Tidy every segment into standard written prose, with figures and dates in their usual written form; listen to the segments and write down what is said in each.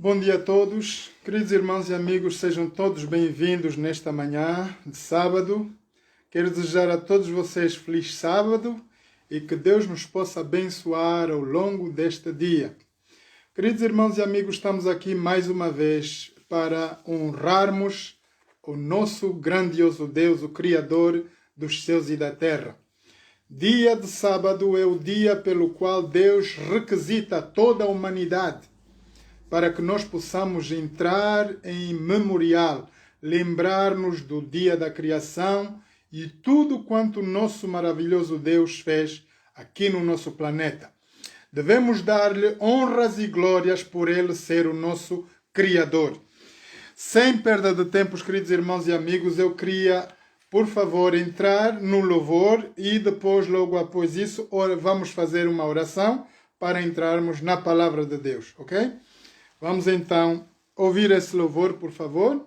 Bom dia a todos, queridos irmãos e amigos, sejam todos bem-vindos nesta manhã de sábado. Quero desejar a todos vocês feliz sábado e que Deus nos possa abençoar ao longo deste dia. Queridos irmãos e amigos, estamos aqui mais uma vez para honrarmos o nosso grandioso Deus, o Criador dos céus e da terra. Dia de sábado é o dia pelo qual Deus requisita toda a humanidade para que nós possamos entrar em memorial, lembrar-nos do dia da criação e tudo quanto o nosso maravilhoso Deus fez aqui no nosso planeta. Devemos dar-lhe honras e glórias por ele ser o nosso Criador. Sem perda de tempo, queridos irmãos e amigos, eu queria, por favor, entrar no louvor e depois, logo após isso, vamos fazer uma oração para entrarmos na palavra de Deus, ok? Vamos então ouvir esse louvor, por favor.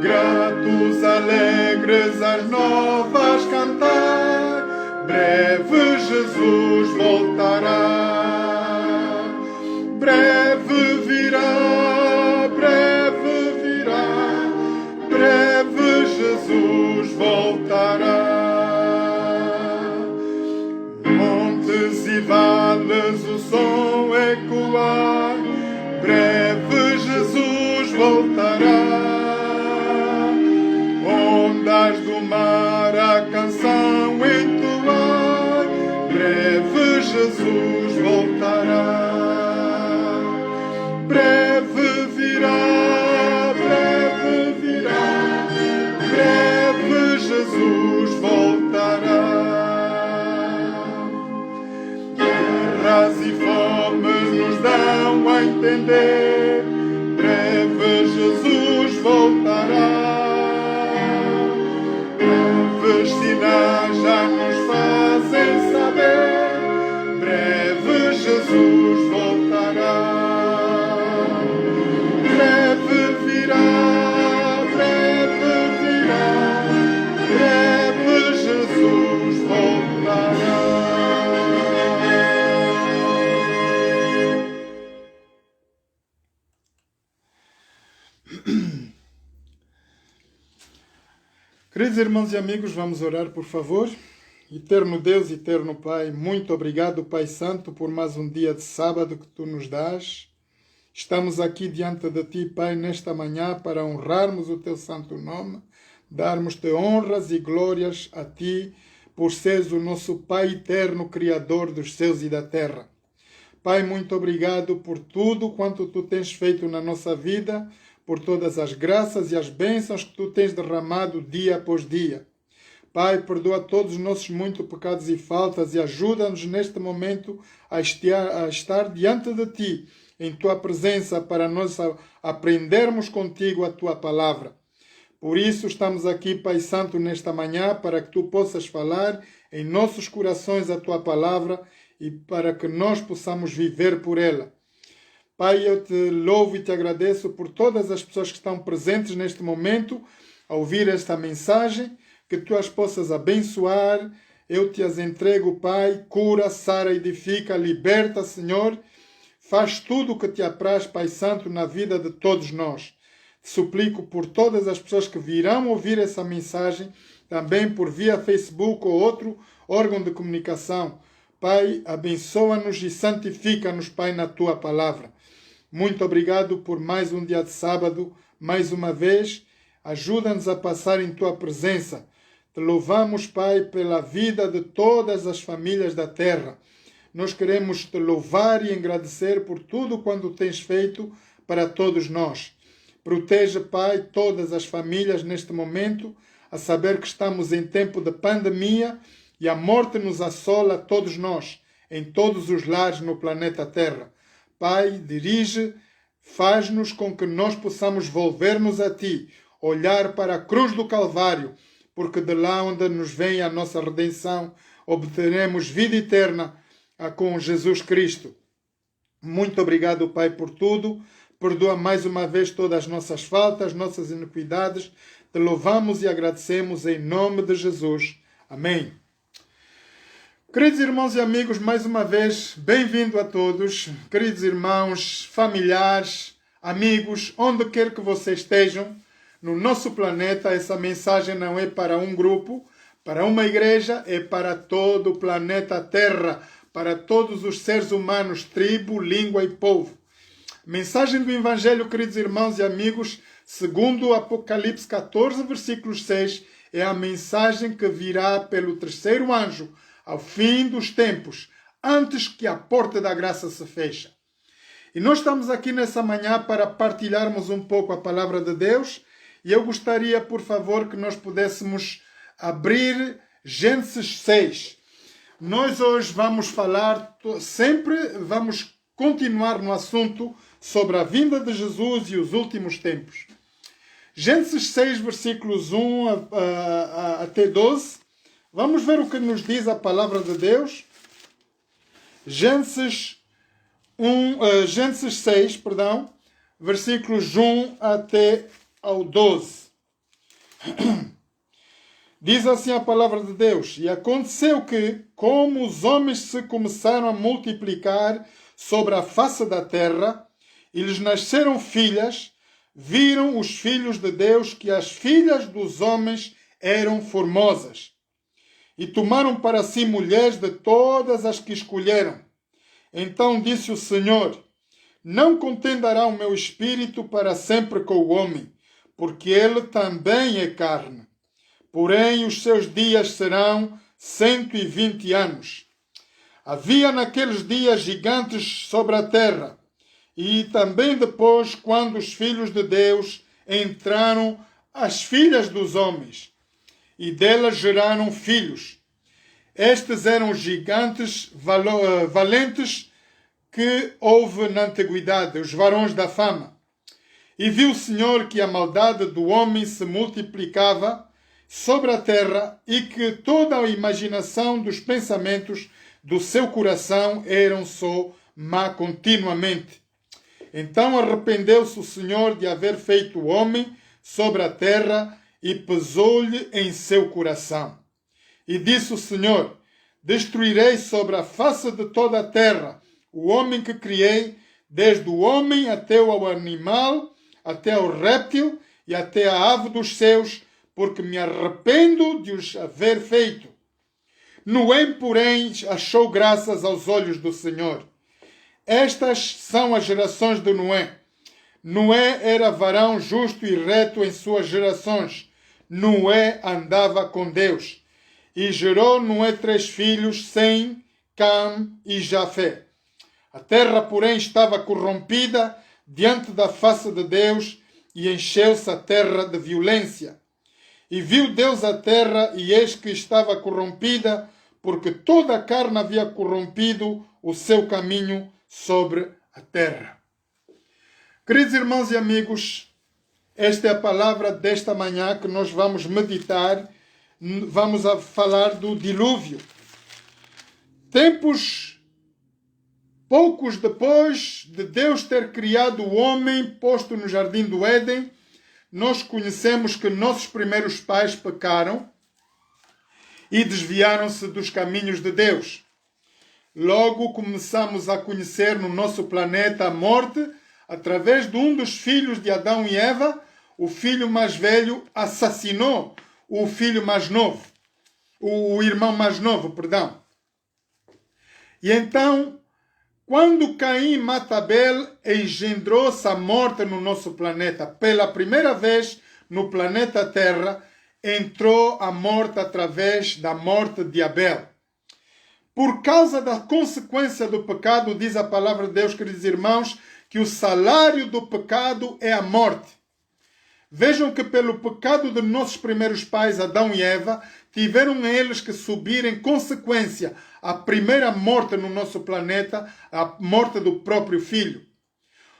Gratos, alegres, as novas cantar, breve Jesus voltará. Breve virá, breve virá, breve Jesus voltará. Montes e vales o som ecoar, breve Jesus voltará. Ondas do mar a canção entoar, breve Jesus voltará. Breve virá, breve virá, breve Jesus voltará. Guerras e fomes nos dão a entender, breve Jesus voltará. Sinais já nos fazem saber, breve Jesus voltará. Breve virá, breve virá, breve Jesus voltará. Queridos irmãos e amigos, vamos orar, por favor. Eterno Deus, eterno Pai, muito obrigado, Pai Santo, por mais um dia de sábado que Tu nos dás. Estamos aqui diante de Ti, Pai, nesta manhã para honrarmos o Teu santo nome, darmos-Te honras e glórias a Ti, por seres o nosso Pai eterno, Criador dos céus e da terra. Pai, muito obrigado por tudo quanto Tu tens feito na nossa vida, por todas as graças e as bênçãos que Tu tens derramado dia após dia. Pai, perdoa todos os nossos muitos pecados e faltas e ajuda-nos neste momento a estar diante de Ti, em Tua presença, para nós aprendermos contigo a Tua palavra. Por isso estamos aqui, Pai Santo, nesta manhã, para que Tu possas falar em nossos corações a Tua palavra e para que nós possamos viver por ela. Pai, eu Te louvo e Te agradeço por todas as pessoas que estão presentes neste momento a ouvir esta mensagem, que Tu as possas abençoar. Eu Te as entrego, Pai, cura, sara, edifica, liberta, Senhor. Faz tudo o que Te apraz, Pai Santo, na vida de todos nós. Suplico por todas as pessoas que virão ouvir essa mensagem, também por via Facebook ou outro órgão de comunicação. Pai, abençoa-nos e santifica-nos, Pai, na Tua palavra. Muito obrigado por mais um dia de sábado, mais uma vez. Ajuda-nos a passar em Tua presença. Te louvamos, Pai, pela vida de todas as famílias da terra. Nós queremos Te louvar e agradecer por tudo quanto Tens feito para todos nós. Proteja, Pai, todas as famílias neste momento, a saber que estamos em tempo de pandemia e a morte nos assola a todos nós, em todos os lares no planeta Terra. Pai, dirige, faz-nos com que nós possamos volver-nos a Ti, olhar para a cruz do Calvário, porque de lá onde nos vem a nossa redenção, obteremos vida eterna com Jesus Cristo. Muito obrigado, Pai, por tudo. Perdoa mais uma vez todas as nossas faltas, nossas iniquidades. Te louvamos e agradecemos em nome de Jesus. Amém. Queridos irmãos e amigos, mais uma vez, bem-vindo a todos. Queridos irmãos, familiares, amigos, onde quer que vocês estejam, no nosso planeta, essa mensagem não é para um grupo, para uma igreja, é para todo o planeta Terra, para todos os seres humanos, tribo, língua e povo. Mensagem do Evangelho, queridos irmãos e amigos, segundo Apocalipse 14, versículo 6, é a mensagem que virá pelo terceiro anjo, ao fim dos tempos, antes que a porta da graça se feche. E nós estamos aqui nessa manhã para partilharmos um pouco a palavra de Deus, e eu gostaria, por favor, que nós pudéssemos abrir Gênesis 6. Nós hoje vamos falar, vamos continuar no assunto sobre a vinda de Jesus e os últimos tempos. Gênesis 6, versículos 1 até 12. Vamos ver o que nos diz a palavra de Deus. Gênesis 6, versículos 1 até ao 12. Diz assim a palavra de Deus: E aconteceu que, como os homens se começaram a multiplicar sobre a face da terra, e lhes nasceram filhas, viram os filhos de Deus que as filhas dos homens eram formosas, e tomaram para si mulheres de todas as que escolheram. Então disse o Senhor: Não contenderá o meu espírito para sempre com o homem, porque ele também é carne. Porém, os seus dias serão 120 anos. Havia naqueles dias gigantes sobre a terra, e também depois, quando os filhos de Deus entraram as filhas dos homens, e delas geraram filhos. Estes eram gigantes valentes que houve na antiguidade, os varões da fama. E viu o Senhor que a maldade do homem se multiplicava sobre a terra, e que toda a imaginação dos pensamentos do seu coração eram só má continuamente. Então arrependeu-se o Senhor de haver feito o homem sobre a terra, e pesou-lhe em seu coração. E disse o Senhor: Destruirei sobre a face de toda a terra o homem que criei, desde o homem até o animal, até ao réptil e até a ave dos céus, porque me arrependo de os haver feito. Noé, porém, achou graças aos olhos do Senhor. Estas são as gerações de Noé. Noé era varão justo e reto em suas gerações. Noé andava com Deus. E gerou Noé 3 filhos, Sem, Cam e Jafé. A terra, porém, estava corrompida diante da face de Deus, e encheu-se a terra de violência. E viu Deus a terra, e eis que estava corrompida, porque toda a carne havia corrompido o seu caminho sobre a terra. Queridos irmãos e amigos, esta é a palavra desta manhã que nós vamos meditar. Vamos a falar do dilúvio. Tempos poucos depois de Deus ter criado o homem, posto no jardim do Éden, nós conhecemos que nossos primeiros pais pecaram e desviaram-se dos caminhos de Deus. Logo começamos a conhecer no nosso planeta a morte através de um dos filhos de Adão e Eva, o filho mais velho assassinou o filho mais novo, o irmão mais novo, perdão. E então, quando Caim mata Abel, engendrou-se a morte no nosso planeta. Pela primeira vez no planeta Terra, entrou a morte através da morte de Abel. Por causa da consequência do pecado, diz a palavra de Deus, queridos irmãos, que o salário do pecado é a morte. Vejam que pelo pecado de nossos primeiros pais, Adão e Eva, tiveram eles que subir em consequência a primeira morte no nosso planeta, a morte do próprio filho.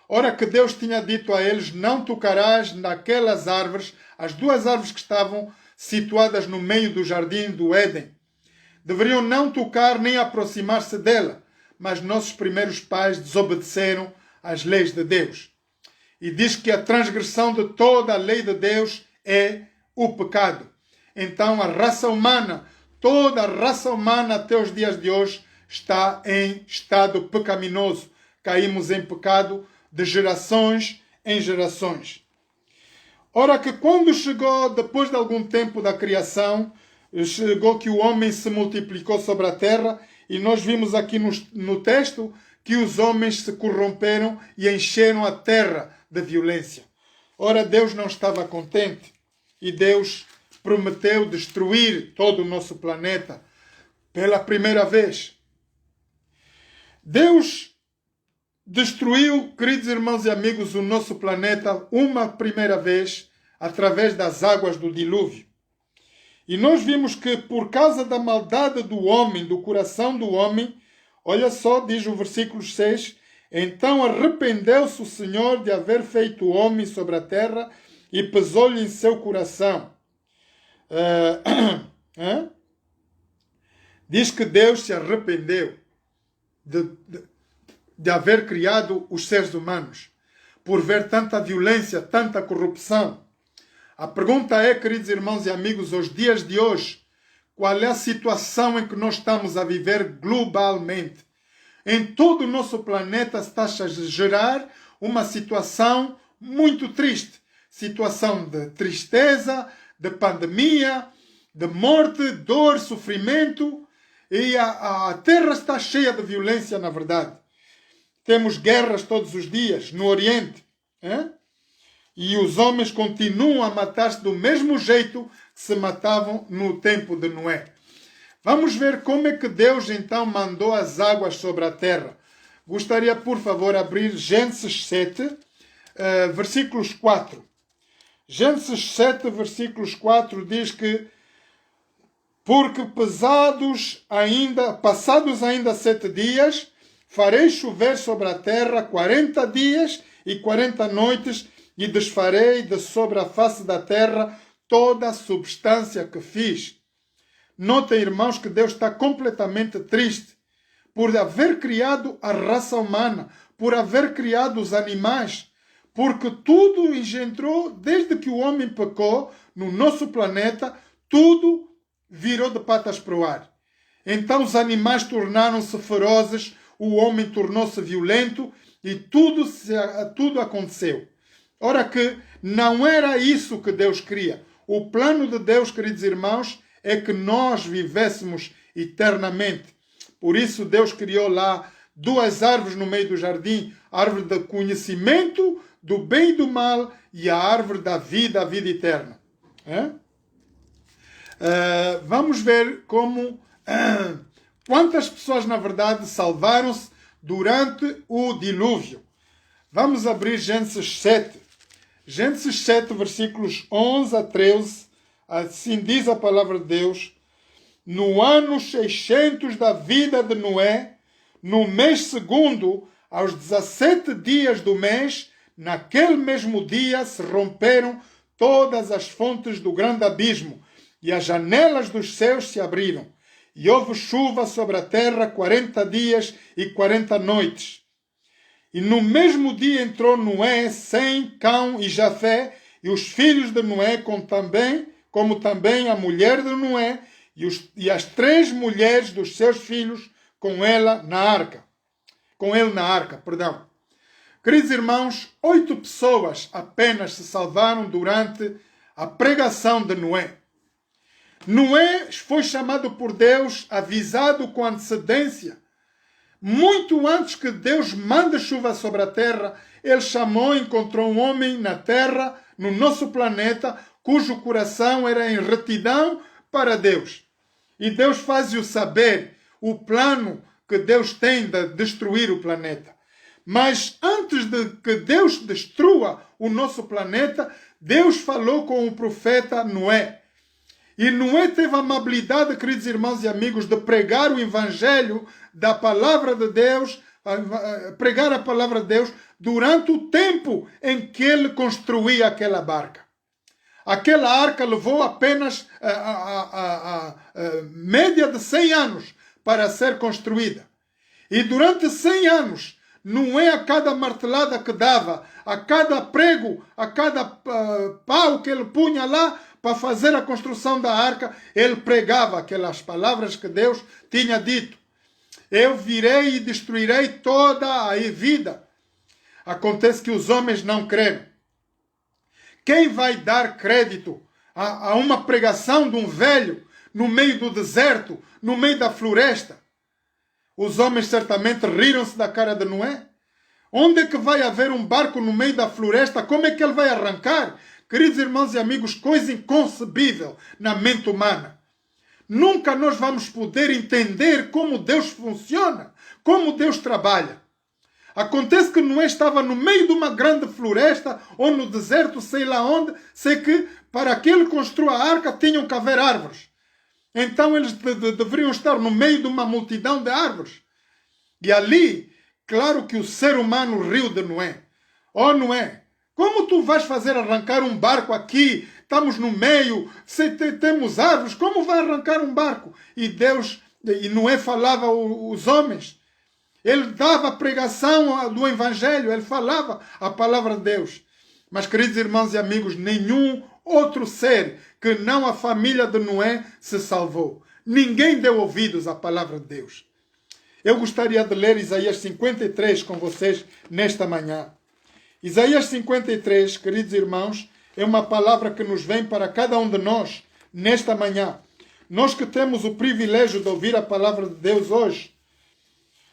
Ora que Deus tinha dito a eles, não tocarás naquelas árvores, as duas árvores que estavam situadas no meio do jardim do Éden. Deveriam não tocar nem aproximar-se dela, mas nossos primeiros pais desobedeceram às leis de Deus. E diz que a transgressão de toda a lei de Deus é o pecado. Então a raça humana, toda a raça humana até os dias de hoje está em estado pecaminoso. Caímos em pecado de gerações em gerações. Ora que quando chegou, depois de algum tempo da criação, chegou que o homem se multiplicou sobre a terra, e nós vimos aqui no texto que os homens se corromperam e encheram a terra de violência. Ora, Deus não estava contente e Deus prometeu destruir todo o nosso planeta pela primeira vez. Deus destruiu, queridos irmãos e amigos, o nosso planeta uma primeira vez através das águas do dilúvio. E nós vimos que por causa da maldade do homem, do coração do homem, olha só, diz o versículo 6, então arrependeu-se o Senhor de haver feito o homem sobre a terra e pesou-lhe em seu coração. Diz que Deus se arrependeu de haver criado os seres humanos, por ver tanta violência, tanta corrupção. A pergunta é, queridos irmãos e amigos, aos dias de hoje, qual é a situação em que nós estamos a viver globalmente? Em todo o nosso planeta está a gerar uma situação muito triste. Situação de tristeza, de pandemia, de morte, dor, sofrimento. E a terra está cheia de violência, na verdade. Temos guerras todos os dias no Oriente. E os homens continuam a matar-se do mesmo jeito que se matavam no tempo de Noé. Vamos ver como é que Deus então mandou as águas sobre a terra. Gostaria, por favor, abrir Gênesis 7, versículos 4. Gênesis 7, versículos 4 diz que porque passados ainda 7 dias, farei chover sobre a terra 40 dias e 40 noites, e desfarei de sobre a face da terra toda a substância que fiz. Notem, irmãos, que Deus está completamente triste por haver criado a raça humana, por haver criado os animais, porque tudo engendrou, desde que o homem pecou no nosso planeta, tudo virou de patas para o ar. Então os animais tornaram-se ferozes, o homem tornou-se violento e tudo aconteceu. Ora que não era isso que Deus queria. O plano de Deus, queridos irmãos, é que nós vivêssemos eternamente. Por isso Deus criou lá duas árvores no meio do jardim, a árvore do conhecimento do bem e do mal e a árvore da vida, a vida eterna. Vamos ver quantas pessoas, na verdade, salvaram-se durante o dilúvio. Vamos abrir Gênesis 7. Gênesis 7, versículos 11 a 13. Assim diz a palavra de Deus. No ano 600 da vida de Noé, no mês segundo, aos 17 dias do mês, naquele mesmo dia se romperam todas as fontes do grande abismo, e as janelas dos céus se abriram. E houve chuva sobre a terra 40 dias e 40 noites. E no mesmo dia entrou Noé, Sem, Cão e Jafé, e os filhos de Noé, como também a mulher de Noé, e as 3 mulheres dos seus filhos com ele na arca. Queridos irmãos, 8 pessoas apenas se salvaram durante a pregação de Noé. Noé foi chamado por Deus, avisado com antecedência. Muito antes que Deus mande chuva sobre a terra, ele chamou e encontrou um homem na terra, no nosso planeta, cujo coração era em retidão para Deus. E Deus faz-o saber o plano que Deus tem de destruir o planeta. Mas antes de que Deus destrua o nosso planeta, Deus falou com o profeta Noé. E Noé teve a amabilidade, queridos irmãos e amigos, de pregar o evangelho da palavra de Deus, pregar a palavra de Deus durante o tempo em que ele construía aquela barca. Aquela arca levou apenas a média de 100 anos para ser construída. E durante 100 anos, Noé, a cada martelada que dava, a cada prego, a cada pau que ele punha lá para fazer a construção da arca, ele pregava aquelas palavras que Deus tinha dito. Eu virei e destruirei toda a vida. Acontece que os homens não creram. Quem vai dar crédito a uma pregação de um velho no meio do deserto, no meio da floresta? Os homens certamente riram-se da cara de Noé. Onde é que vai haver um barco no meio da floresta? Como é que ele vai arrancar? Queridos irmãos e amigos, coisa inconcebível na mente humana. Nunca nós vamos poder entender como Deus funciona, como Deus trabalha. Acontece que Noé estava no meio de uma grande floresta ou no deserto, sei lá onde, sei que para que ele construa a arca tinham que haver árvores. Então eles deveriam estar no meio de uma multidão de árvores. E ali, claro que o ser humano riu de Noé. Oh Noé, como tu vais fazer arrancar um barco aqui? Estamos no meio, temos árvores, como vai arrancar um barco? E Noé falava aos homens. Ele dava a pregação do evangelho, ele falava a palavra de Deus. Mas, queridos irmãos e amigos, nenhum outro ser que não a família de Noé se salvou. Ninguém deu ouvidos à palavra de Deus. Eu gostaria de ler Isaías 53 com vocês nesta manhã. Isaías 53, queridos irmãos, é uma palavra que nos vem para cada um de nós nesta manhã. Nós que temos o privilégio de ouvir a palavra de Deus hoje,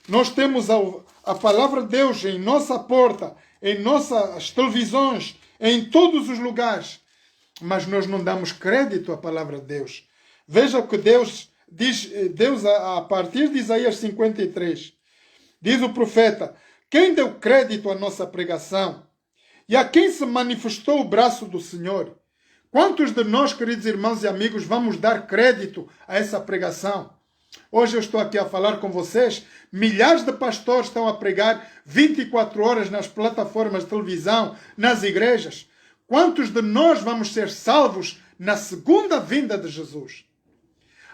nós temos a palavra de Deus em nossa porta, em nossas televisões, em todos os lugares. Mas nós não damos crédito à palavra de Deus. Veja o que Deus diz, a partir de Isaías 53. Diz o profeta: quem deu crédito à nossa pregação? E a quem se manifestou o braço do Senhor? Quantos de nós, queridos irmãos e amigos, vamos dar crédito a essa pregação? Hoje eu estou aqui a falar com vocês, milhares de pastores estão a pregar 24 horas nas plataformas de televisão, nas igrejas. Quantos de nós vamos ser salvos na segunda vinda de Jesus?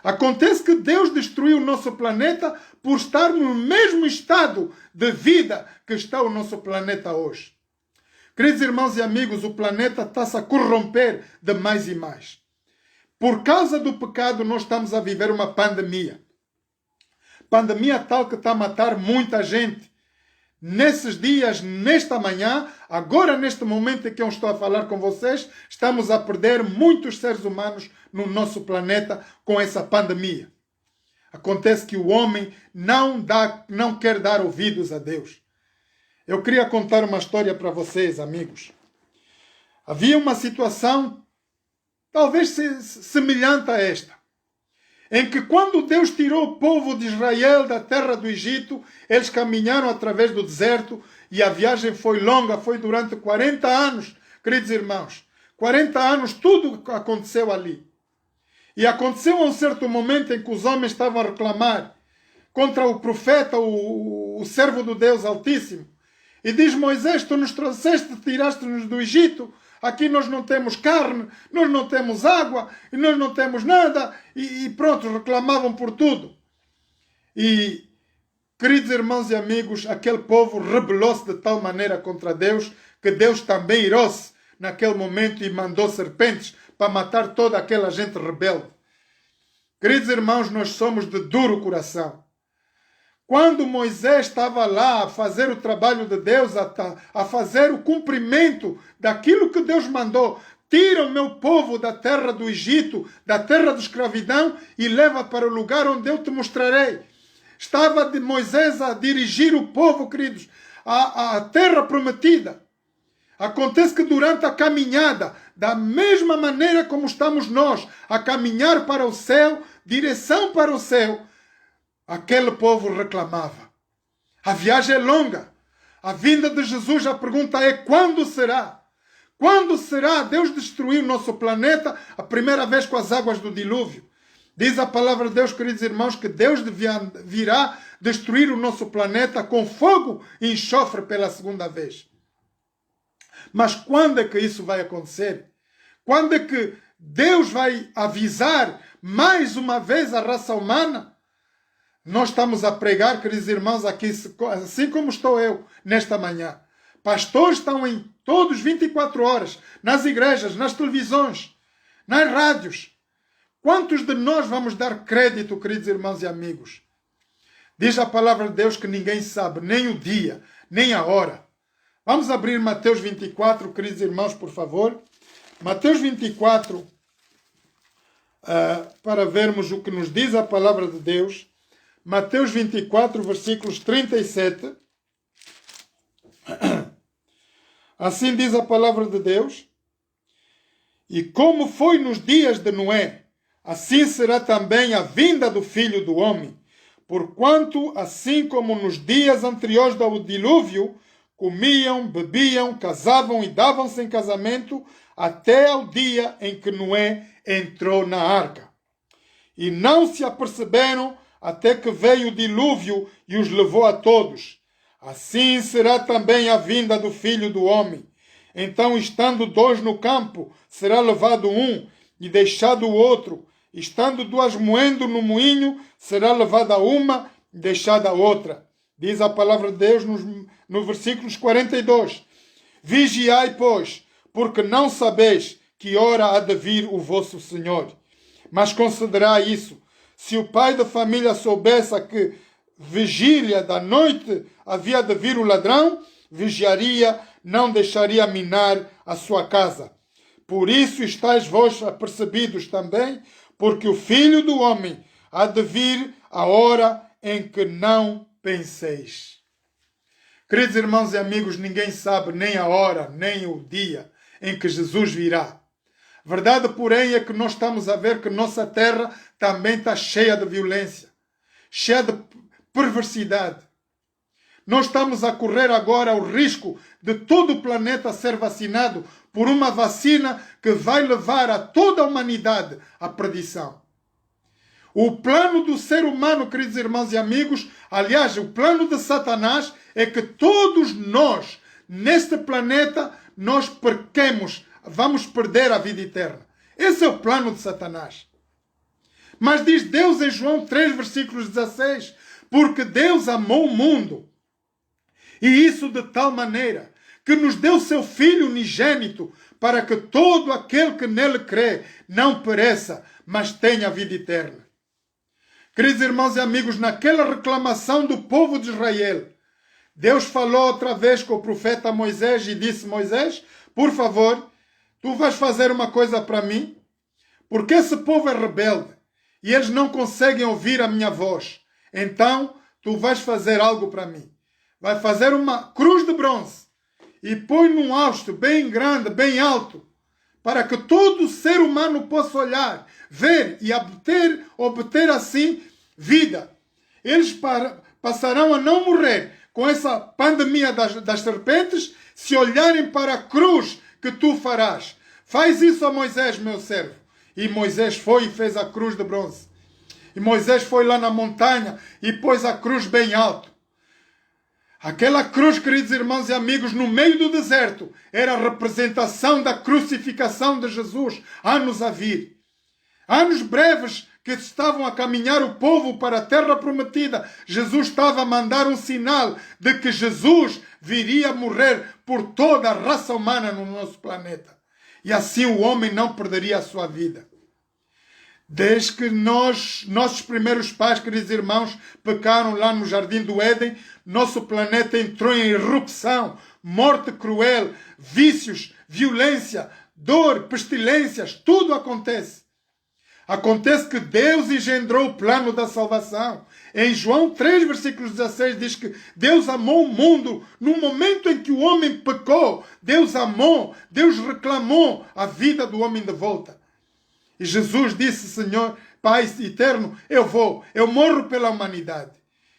Acontece que Deus destruiu o nosso planeta por estar no mesmo estado de vida que está o nosso planeta hoje. Queridos irmãos e amigos, o planeta está-se a corromper de mais e mais. Por causa do pecado, nós estamos a viver uma pandemia. Pandemia tal que está a matar muita gente. Nesses dias, nesta manhã, agora neste momento em que eu estou a falar com vocês, estamos a perder muitos seres humanos no nosso planeta com essa pandemia. Acontece que o homem não quer dar ouvidos a Deus. Eu queria contar uma história para vocês, amigos. Havia uma situação talvez semelhante a esta, em que quando Deus tirou o povo de Israel da terra do Egito, eles caminharam através do deserto e a viagem foi longa, foi durante 40 anos, queridos irmãos. 40 anos, tudo aconteceu ali. E aconteceu a um certo momento em que os homens estavam a reclamar contra o profeta, o servo do Deus Altíssimo. E diz Moisés: tu nos trouxeste, tiraste-nos do Egito. Aqui nós não temos carne, nós não temos água, e nós não temos nada. E pronto, reclamavam por tudo. E, queridos irmãos e amigos, aquele povo rebelou-se de tal maneira contra Deus, que Deus também irou-se naquele momento e mandou serpentes para matar toda aquela gente rebelde. Queridos irmãos, nós somos de duro coração. Quando Moisés estava lá a fazer o trabalho de Deus, a fazer o cumprimento daquilo que Deus mandou, tira o meu povo da terra do Egito, da terra de escravidão, e leva para o lugar onde eu te mostrarei. Estava de Moisés a dirigir o povo, queridos, à terra prometida. Acontece que durante a caminhada, da mesma maneira como estamos nós a caminhar para o céu, direção para o céu, aquele povo reclamava. A viagem é longa. A vinda de Jesus, a pergunta é: quando será? Quando será Deus destruir o nosso planeta a primeira vez com as águas do dilúvio? Diz a palavra de Deus, queridos irmãos, que Deus virá destruir o nosso planeta com fogo e enxofre pela segunda vez. Mas quando é que isso vai acontecer? Quando é que Deus vai avisar mais uma vez a raça humana? Nós estamos a pregar, queridos irmãos, aqui, assim como estou eu nesta manhã. Pastores estão em todos 24 horas, nas igrejas, nas televisões, nas rádios. Quantos de nós vamos dar crédito, queridos irmãos e amigos? Diz a palavra de Deus que ninguém sabe nem o dia, nem a hora. Vamos abrir Mateus 24, queridos irmãos, por favor. Mateus 24, para vermos o que nos diz a palavra de Deus. Mateus 24, versículos 37. Assim diz a palavra de Deus: e como foi nos dias de Noé, assim será também a vinda do Filho do Homem. Porquanto, assim como nos dias anteriores ao dilúvio, comiam, bebiam, casavam e davam-se em casamento, até ao dia em que Noé entrou na arca. E não se aperceberam até que veio o dilúvio e os levou a todos. Assim será também a vinda do Filho do Homem. Então, estando dois no campo, será levado um e deixado o outro. Estando duas moendo no moinho, será levada uma e deixada a outra. Diz a palavra de Deus no versículos 42. Vigiai, pois, porque não sabeis que hora há de vir o vosso Senhor. Mas considerai isso. Se o pai da família soubesse a que vigília da noite havia de vir o ladrão, vigiaria, não deixaria minar a sua casa. Por isso estáis vós apercebidos também, porque o Filho do Homem há de vir a hora em que não penseis. Queridos irmãos e amigos, ninguém sabe nem a hora, nem o dia em que Jesus virá. Verdade, porém, é que nós estamos a ver que nossa terra também está cheia de violência, cheia de perversidade. Nós estamos a correr agora o risco de todo o planeta ser vacinado por uma vacina que vai levar a toda a humanidade à perdição. O plano do ser humano, queridos irmãos e amigos, aliás, o plano de Satanás é que todos nós, neste planeta, nós vamos perder a vida eterna. Esse é o plano de Satanás. Mas diz Deus em João 3, versículos 16, porque Deus amou o mundo, e isso de tal maneira que nos deu seu Filho unigênito, para que todo aquele que nele crê não pereça, mas tenha a vida eterna. Queridos irmãos e amigos, naquela reclamação do povo de Israel, Deus falou outra vez com o profeta Moisés e disse: Moisés, por favor, tu vais fazer uma coisa para mim, porque esse povo é rebelde e eles não conseguem ouvir a minha voz. Então, tu vais fazer algo para mim. Vai fazer uma cruz de bronze e põe num hasto bem grande, bem alto, para que todo ser humano possa olhar, ver e obter assim vida. Eles passarão a não morrer com essa pandemia das serpentes se olharem para a cruz que tu farás. Faz isso a Moisés, meu servo. E Moisés foi e fez a cruz de bronze. E Moisés foi lá na montanha e pôs a cruz bem alto. Aquela cruz, queridos irmãos e amigos, no meio do deserto, era a representação da crucificação de Jesus, anos a vir. Anos breves que estavam a caminhar o povo para a terra prometida. Jesus estava a mandar um sinal de que Jesus viria morrer por toda a raça humana no nosso planeta. E assim o homem não perderia a sua vida. Desde que nossos primeiros pais, queridos irmãos, pecaram lá no Jardim do Éden, nosso planeta entrou em erupção, morte cruel, vícios, violência, dor, pestilências, tudo acontece. Acontece que Deus engendrou o plano da salvação. Em João 3, versículo 16, diz que Deus amou o mundo. No momento em que o homem pecou, Deus amou, Deus reclamou a vida do homem de volta. E Jesus disse, Senhor, Pai eterno, eu morro pela humanidade.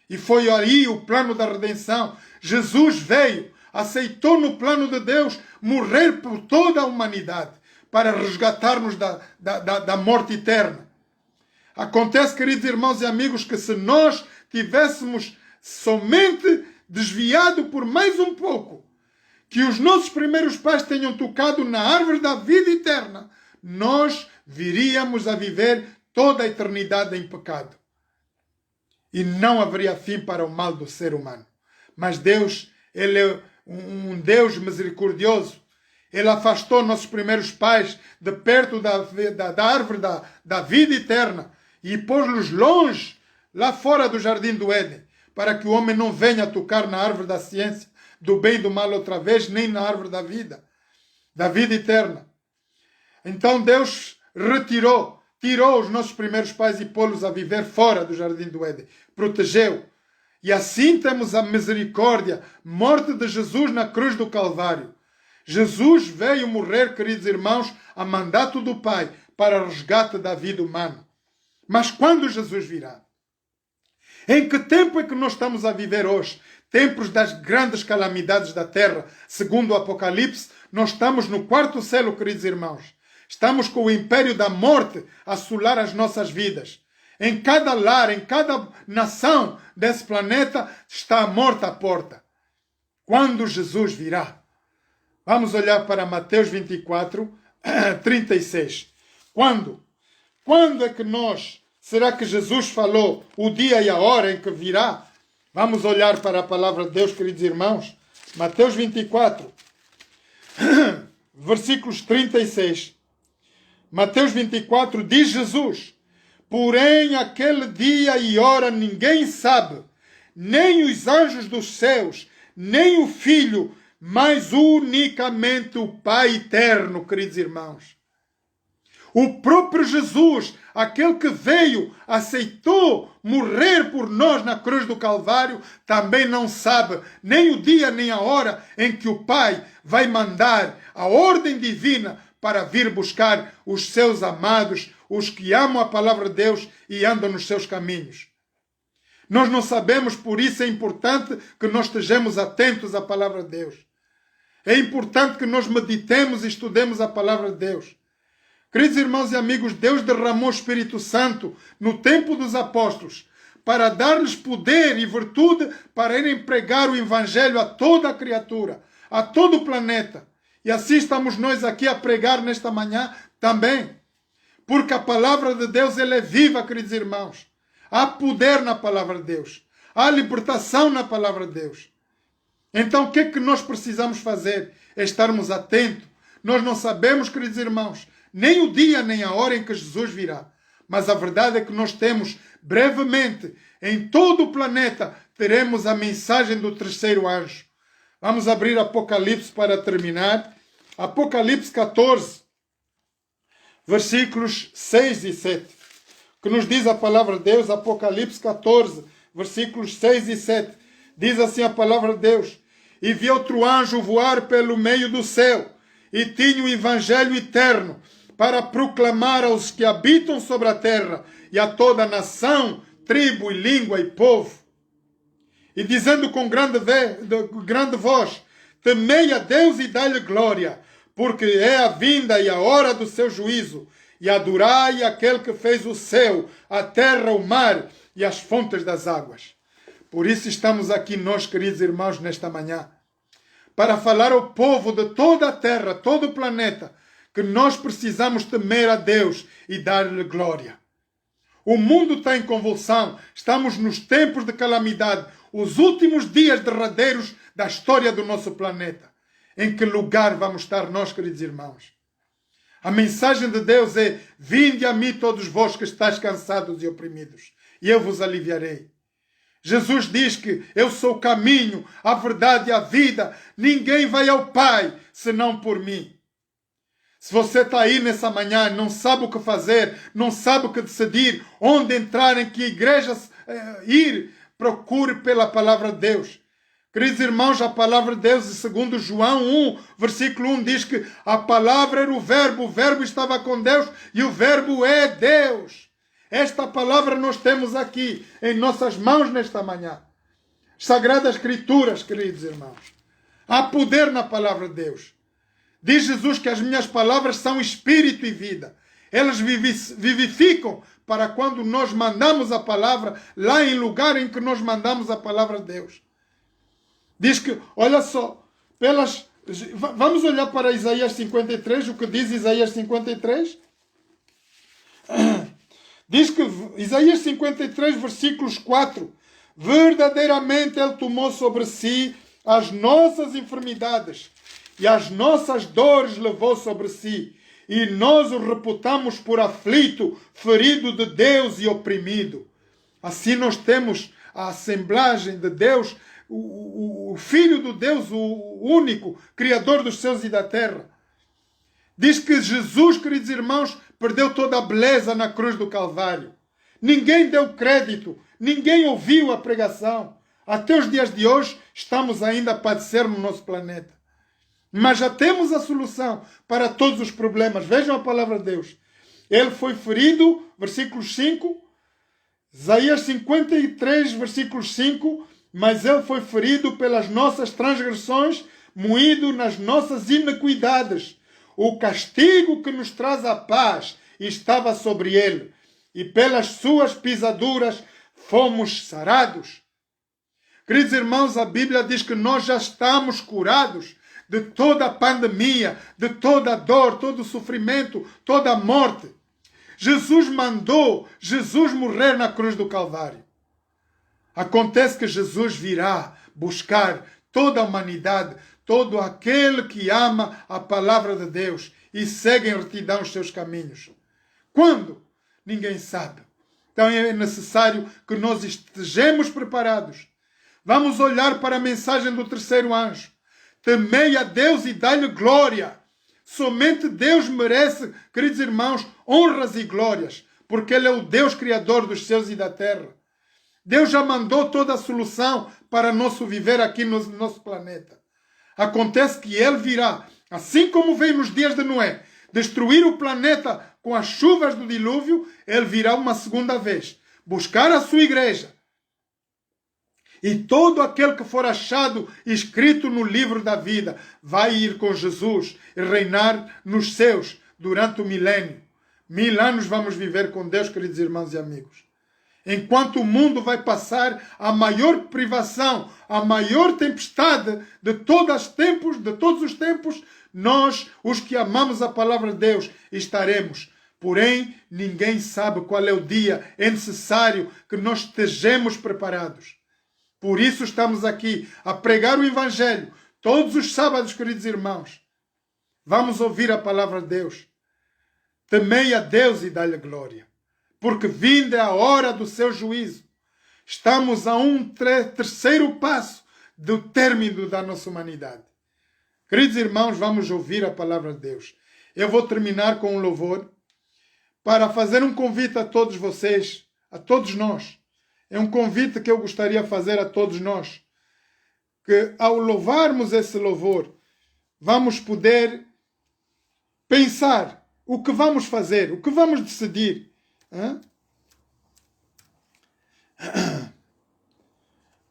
E foi aí o plano da redenção. Jesus veio, aceitou no plano de Deus morrer por toda a humanidade para resgatar-nos da morte eterna. Acontece, queridos irmãos e amigos, que se nós tivéssemos somente desviado por mais um pouco, que os nossos primeiros pais tenham tocado na árvore da vida eterna, nós viríamos a viver toda a eternidade em pecado. E não haveria fim para o mal do ser humano. Mas Deus, Ele é um Deus misericordioso. Ele afastou nossos primeiros pais de perto da árvore da vida eterna e pôs-los longe, lá fora do Jardim do Éden, para que o homem não venha tocar na árvore da ciência, do bem e do mal outra vez, nem na árvore da vida eterna. Então Deus tirou os nossos primeiros pais e pô-los a viver fora do Jardim do Éden. Protegeu. E assim temos a misericórdia, morte de Jesus na cruz do Calvário. Jesus veio morrer, queridos irmãos, a mandato do Pai, para resgate da vida humana. Mas quando Jesus virá? Em que tempo é que nós estamos a viver hoje? Tempos das grandes calamidades da terra. Segundo o Apocalipse, nós estamos no quarto selo, queridos irmãos. Estamos com o império da morte a assolar as nossas vidas. Em cada lar, em cada nação desse planeta, está a morte à porta. Quando Jesus virá? Vamos olhar para Mateus 24, 36. Quando? Quando é que será que Jesus falou o dia e a hora em que virá? Vamos olhar para a palavra de Deus, queridos irmãos. Mateus 24, versículos 36. Mateus 24 diz Jesus: porém aquele dia e hora ninguém sabe, nem os anjos dos céus, nem o Filho, mas unicamente o Pai eterno, queridos irmãos. O próprio Jesus, aquele que veio, aceitou morrer por nós na cruz do Calvário, também não sabe nem o dia nem a hora em que o Pai vai mandar a ordem divina para vir buscar os seus amados, os que amam a palavra de Deus e andam nos seus caminhos. Nós não sabemos, por isso é importante que nós estejamos atentos à palavra de Deus. É importante que nós meditemos e estudemos a palavra de Deus. Queridos irmãos e amigos, Deus derramou o Espírito Santo no tempo dos apóstolos para dar-lhes poder e virtude para irem pregar o Evangelho a toda a criatura, a todo o planeta. E assim estamos nós aqui a pregar nesta manhã também. Porque a palavra de Deus ela é viva, queridos irmãos. Há poder na palavra de Deus. Há libertação na palavra de Deus. Então o que é que nós precisamos fazer? É estarmos atentos. Nós não sabemos, queridos irmãos, nem o dia nem a hora em que Jesus virá. Mas a verdade é que nós temos, brevemente, em todo o planeta, teremos a mensagem do terceiro anjo. Vamos abrir Apocalipse para terminar. Apocalipse 14, versículos 6 e 7. Que nos diz a palavra de Deus, Apocalipse 14, versículos 6 e 7. Diz assim a palavra de Deus: e vi outro anjo voar pelo meio do céu, e tinha o evangelho eterno, para proclamar aos que habitam sobre a terra, e a toda nação, tribo e língua e povo. E dizendo com grande voz: temei a Deus e dai-lhe glória, porque é a vinda e a hora do seu juízo, e adorai aquele que fez o céu, a terra, o mar e as fontes das águas. Por isso estamos aqui nós, queridos irmãos, nesta manhã, para falar ao povo de toda a terra, todo o planeta, que nós precisamos temer a Deus e dar-lhe glória. O mundo está em convulsão, estamos nos tempos de calamidade, os últimos dias derradeiros da história do nosso planeta. Em que lugar vamos estar nós, queridos irmãos? A mensagem de Deus é: vinde a mim todos vós que estáis cansados e oprimidos, e eu vos aliviarei. Jesus diz que eu sou o caminho, a verdade e a vida. Ninguém vai ao Pai senão por mim. Se você está aí nessa manhã, não sabe o que fazer, não sabe o que decidir, onde entrar, em que igreja ir, procure pela palavra de Deus. Queridos irmãos, a palavra de Deus, segundo João 1, versículo 1, diz que a palavra era o verbo estava com Deus e o verbo é Deus. Esta palavra nós temos aqui em nossas mãos nesta manhã. Sagradas Escrituras, queridos irmãos. Há poder na palavra de Deus. Diz Jesus que as minhas palavras são espírito e vida. Elas vivificam para quando nós mandamos a palavra lá em lugar em que nós mandamos a palavra de Deus. Diz que, olha só, vamos olhar para Isaías 53, o que diz Isaías 53? Diz que Isaías 53, versículos 4, verdadeiramente Ele tomou sobre si as nossas enfermidades e as nossas dores levou sobre si, e nós o reputamos por aflito, ferido de Deus e oprimido. Assim nós temos a assemblagem de Deus, o Filho do Deus, o único, Criador dos céus e da terra. Diz que Jesus, queridos irmãos, perdeu toda a beleza na cruz do Calvário. Ninguém deu crédito, ninguém ouviu a pregação. Até os dias de hoje estamos ainda a padecer no nosso planeta. Mas já temos a solução para todos os problemas. Vejam a palavra de Deus. Ele foi ferido, versículo 5, Isaías 53, versículo 5, mas ele foi ferido pelas nossas transgressões, moído nas nossas iniquidades. O castigo que nos traz a paz estava sobre ele, e pelas suas pisaduras fomos sarados. Queridos irmãos, a Bíblia diz que nós já estamos curados de toda a pandemia, de toda a dor, todo o sofrimento, toda a morte. Jesus mandou Jesus morrer na cruz do Calvário. Acontece que Jesus virá buscar toda a humanidade, todo aquele que ama a palavra de Deus e segue em retidão os seus caminhos. Quando? Ninguém sabe. Então é necessário que nós estejamos preparados. Vamos olhar para a mensagem do terceiro anjo. Temei a Deus e dai-lhe glória. Somente Deus merece, queridos irmãos, honras e glórias, porque Ele é o Deus Criador dos céus e da terra. Deus já mandou toda a solução para nosso viver aqui no nosso planeta. Acontece que Ele virá, assim como veio nos dias de Noé, destruir o planeta com as chuvas do dilúvio. Ele virá uma segunda vez, buscar a sua igreja. E todo aquele que for achado escrito no livro da vida vai ir com Jesus e reinar nos céus durante o milênio. 1000 anos vamos viver com Deus, queridos irmãos e amigos. Enquanto o mundo vai passar a maior privação, a maior tempestade de todos os tempos, nós, os que amamos a palavra de Deus, estaremos. Porém, ninguém sabe qual é o dia. É necessário que nós estejamos preparados. Por isso estamos aqui a pregar o Evangelho todos os sábados, queridos irmãos. Vamos ouvir a palavra de Deus. Temei a Deus e dai-lhe glória, porque vinda é a hora do seu juízo. Estamos a um terceiro passo do término da nossa humanidade. Queridos irmãos, vamos ouvir a palavra de Deus. Eu vou terminar com um louvor para fazer um convite a todos vocês, a todos nós. É um convite que eu gostaria de fazer a todos nós, que ao louvarmos esse louvor, vamos poder pensar o que vamos fazer, o que vamos decidir.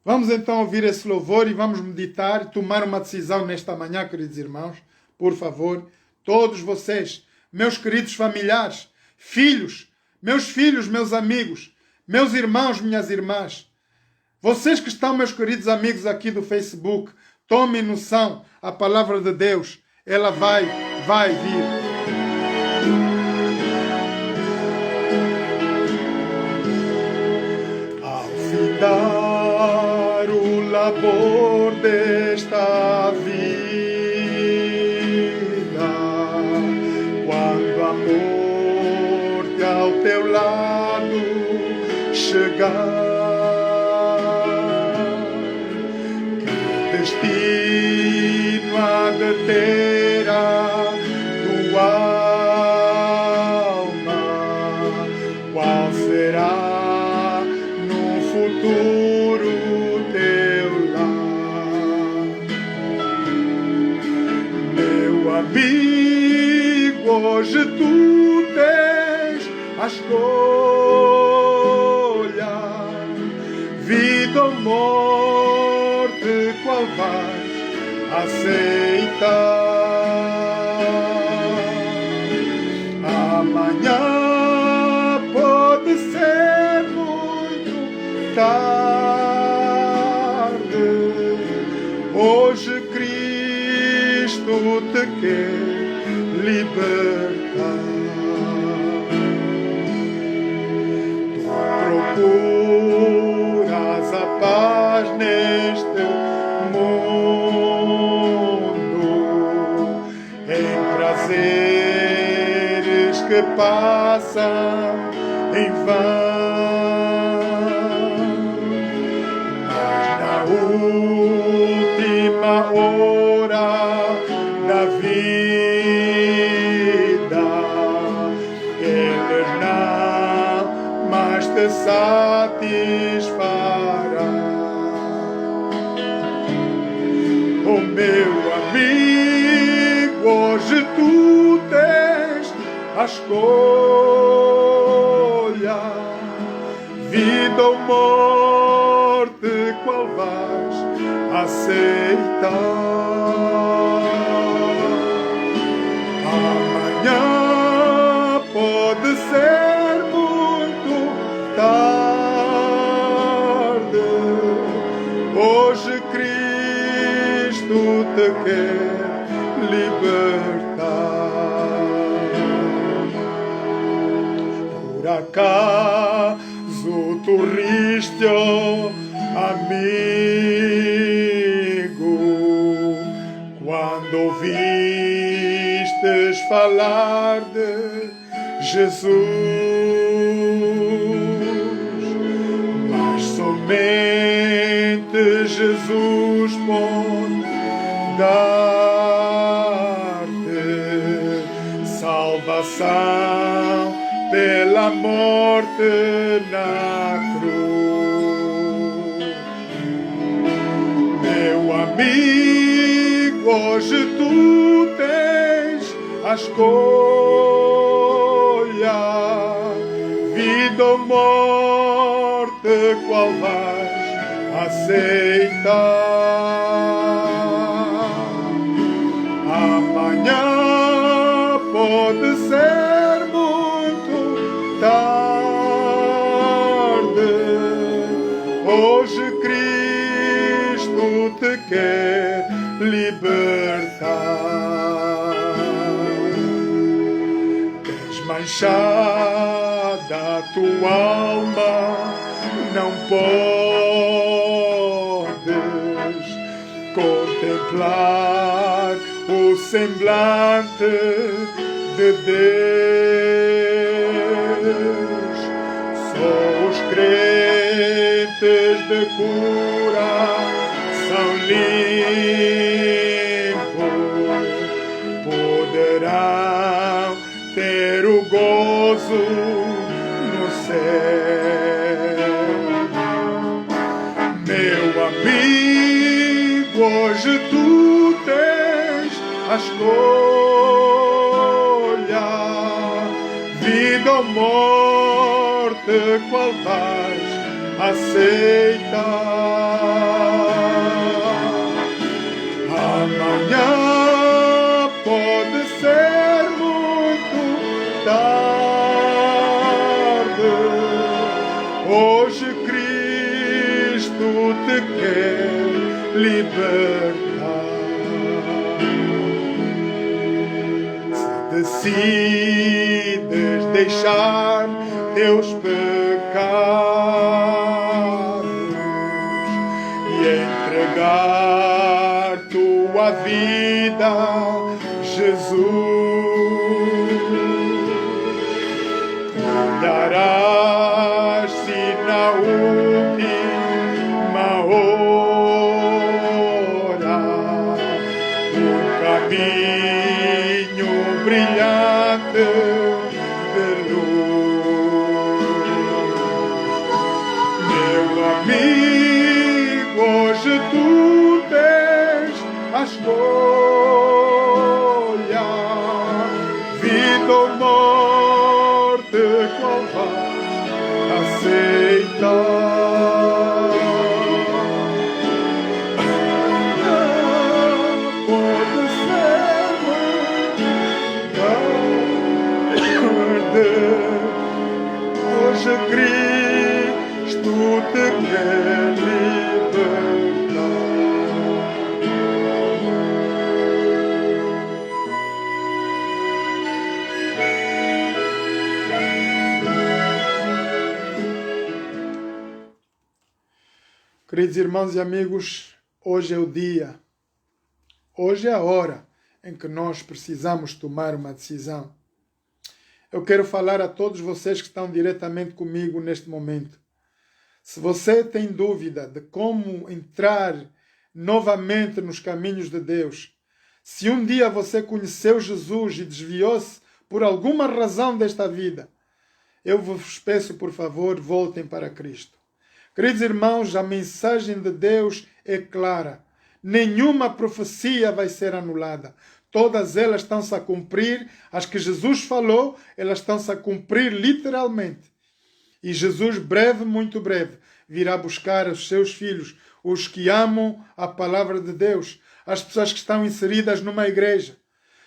Vamos então ouvir esse louvor e vamos meditar, tomar uma decisão nesta manhã, queridos irmãos. Por favor, todos vocês, meus queridos familiares, filhos, meus amigos, meus irmãos, minhas irmãs, vocês que estão, meus queridos amigos aqui do Facebook, tomem noção, a palavra de Deus, ela vai vir. Ao findar o labor desta vida, quando ao teu lado chegar. Que destino há de ter a tua alma? Qual será no futuro teu lar? Meu amigo, hoje tu tens a escolha, vida ou morte, qual vais aceitar? Amanhã pode ser muito tarde, hoje Cristo te quer libertar. Procuras a paz neste mundo, em prazeres que passam em vão, mas na última hora da vida eles não mais te satisfará. Oh meu amigo, hoje tu tens a escolha, vida ou morte, qual vais aceitar? Amanhã pode ser muito tarde, hoje Cristo te quer libertar. Por acaso tu riste, oh amigo, quando ouvistes falar de Jesus? Mas somente Jesus pode dar-te salvação pela morte na cruz. Meu amigo, hoje tu tens a escolha, vida ou morte, qual vais aceitar? Amanhã pode ser muito tarde, hoje Cristo te quer libertar. Tens manchada a tua alma, não podes contemplar o semblante de Deus. Só os crentes de coração limpo poderão ter o gozo no céu. Meu amigo, hoje tu tens a escolha, vida ou morte, qual vais aceitar? Amanhã pode ser muito tarde, hoje Cristo te quer libertar. Se decides deixar teus pecados e entregar tua vida a Jesus, a última hora, um caminho brilhante de luz. Meu amigo, hoje tu tens a escolha, vida ou morte, qual vais aceitar? Pode ser hoje Cristo te quer libertar. Queridos irmãos e amigos, hoje é o dia, hoje é a hora em que nós precisamos tomar uma decisão. Eu quero falar a todos vocês que estão diretamente comigo neste momento. Se você tem dúvida de como entrar novamente nos caminhos de Deus, se um dia você conheceu Jesus e desviou-se por alguma razão desta vida, eu vos peço, por favor, voltem para Cristo. Queridos irmãos, a mensagem de Deus é clara. Nenhuma profecia vai ser anulada. Todas elas estão-se a cumprir. As que Jesus falou, elas estão-se a cumprir literalmente. E Jesus, breve, muito breve, virá buscar os seus filhos, os que amam a palavra de Deus, as pessoas que estão inseridas numa igreja.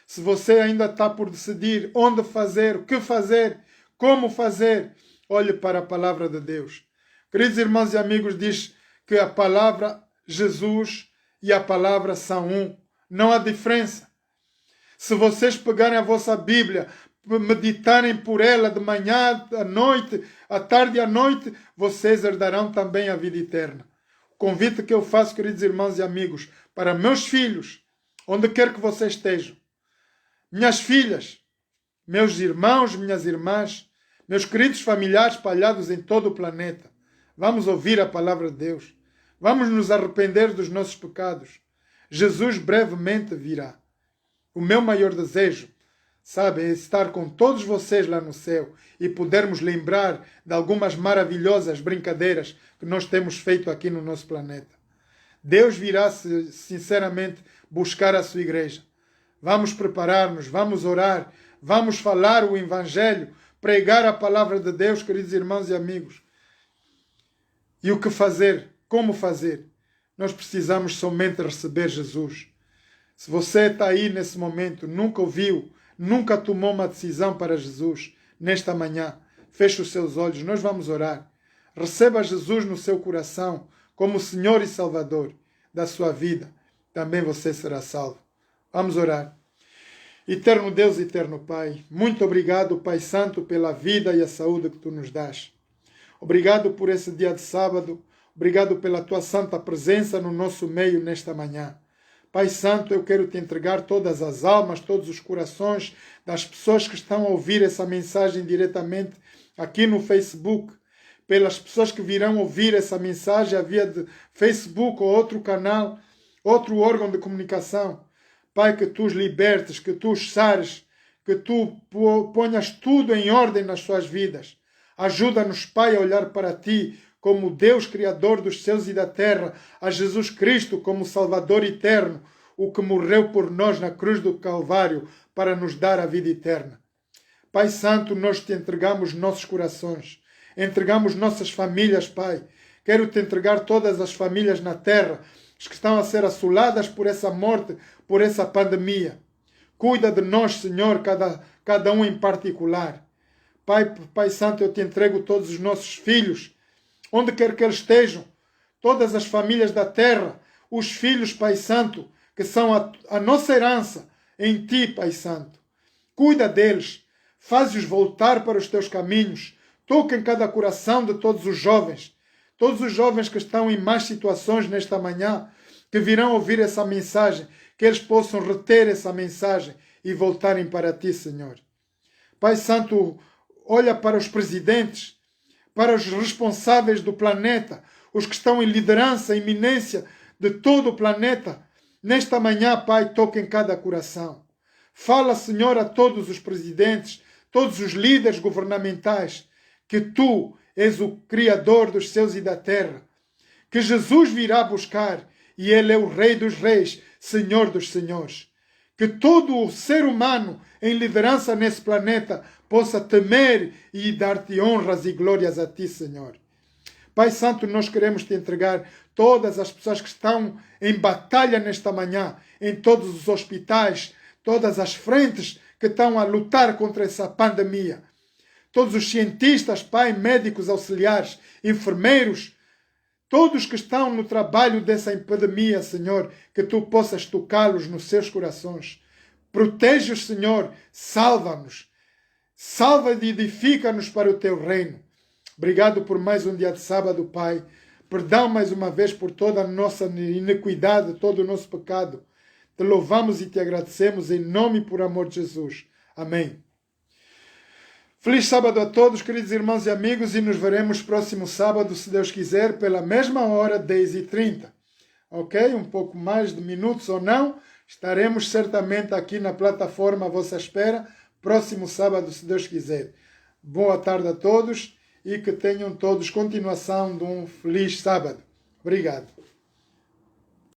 Se você ainda está por decidir onde fazer, o que fazer, como fazer, olhe para a palavra de Deus. Queridos irmãos e amigos, diz que a palavra Jesus e a palavra são um. Não há diferença. Se vocês pegarem a vossa Bíblia, meditarem por ela de manhã, à noite, à tarde e à noite, vocês herdarão também a vida eterna. O convite que eu faço, queridos irmãos e amigos, para meus filhos, onde quer que vocês estejam, minhas filhas, meus irmãos, minhas irmãs, meus queridos familiares espalhados em todo o planeta, vamos ouvir a palavra de Deus. Vamos nos arrepender dos nossos pecados. Jesus brevemente virá. O meu maior desejo, sabe, é estar com todos vocês lá no céu e podermos lembrar de algumas maravilhosas brincadeiras que nós temos feito aqui no nosso planeta. Deus virá, sinceramente, buscar a sua igreja. Vamos preparar-nos, vamos orar, vamos falar o Evangelho, pregar a palavra de Deus, queridos irmãos e amigos. E o que fazer? Como fazer? Nós precisamos somente receber Jesus. Se você está aí nesse momento, nunca ouviu, nunca tomou uma decisão para Jesus, nesta manhã, feche os seus olhos, nós vamos orar. Receba Jesus no seu coração como Senhor e Salvador da sua vida. Também você será salvo. Vamos orar. Eterno Deus, eterno Pai, muito obrigado, Pai Santo, pela vida e a saúde que Tu nos dás. Obrigado por esse dia de sábado. Obrigado pela Tua santa presença no nosso meio nesta manhã. Pai Santo, eu quero Te entregar todas as almas, todos os corações das pessoas que estão a ouvir essa mensagem diretamente aqui no Facebook, pelas pessoas que virão ouvir essa mensagem via de Facebook ou outro canal, outro órgão de comunicação. Pai, que Tu os libertes, que Tu os sares, que Tu ponhas tudo em ordem nas suas vidas. Ajuda-nos, Pai, a olhar para Ti como Deus Criador dos céus e da terra, a Jesus Cristo como Salvador eterno, o que morreu por nós na cruz do Calvário para nos dar a vida eterna. Pai Santo, nós Te entregamos nossos corações, entregamos nossas famílias, Pai. Quero Te entregar todas as famílias na terra, as que estão a ser assoladas por essa morte, por essa pandemia. Cuida de nós, Senhor, cada um em particular. Pai Santo, eu Te entrego todos os nossos filhos, onde quer que eles estejam, todas as famílias da terra, os filhos, Pai Santo, que são a nossa herança em Ti, Pai Santo. Cuida deles, faz-os voltar para os Teus caminhos, toca em cada coração de todos os jovens que estão em más situações nesta manhã, que virão ouvir essa mensagem, que eles possam reter essa mensagem e voltarem para Ti, Senhor. Pai Santo, olha para os presidentes, para os responsáveis do planeta, os que estão em liderança, iminência de todo o planeta. Nesta manhã, Pai, toca em cada coração. Fala, Senhor, a todos os presidentes, todos os líderes governamentais, que Tu és o Criador dos céus e da terra, que Jesus virá buscar e Ele é o Rei dos reis, Senhor dos senhores. Que todo o ser humano em liderança nesse planeta possa temer e dar-te honras e glórias a Ti, Senhor. Pai Santo, nós queremos Te entregar todas as pessoas que estão em batalha nesta manhã, em todos os hospitais, todas as frentes que estão a lutar contra essa pandemia. Todos os cientistas, Pai, médicos auxiliares, enfermeiros, todos que estão no trabalho dessa epidemia, Senhor, que Tu possas tocá-los nos seus corações. Protege-os, Senhor, salva-nos. Salva e edifica-nos para o Teu reino. Obrigado por mais um dia de sábado, Pai. Perdão mais uma vez por toda a nossa iniquidade, todo o nosso pecado. Te louvamos e Te agradecemos em nome e por amor de Jesus. Amém. Feliz sábado a todos, queridos irmãos e amigos, e nos veremos próximo sábado, se Deus quiser, pela mesma hora, 10h30. Ok? Um pouco mais de minutos ou não, estaremos certamente aqui na plataforma à vossa espera, próximo sábado, se Deus quiser. Boa tarde a todos e que tenham todos continuação de um feliz sábado. Obrigado.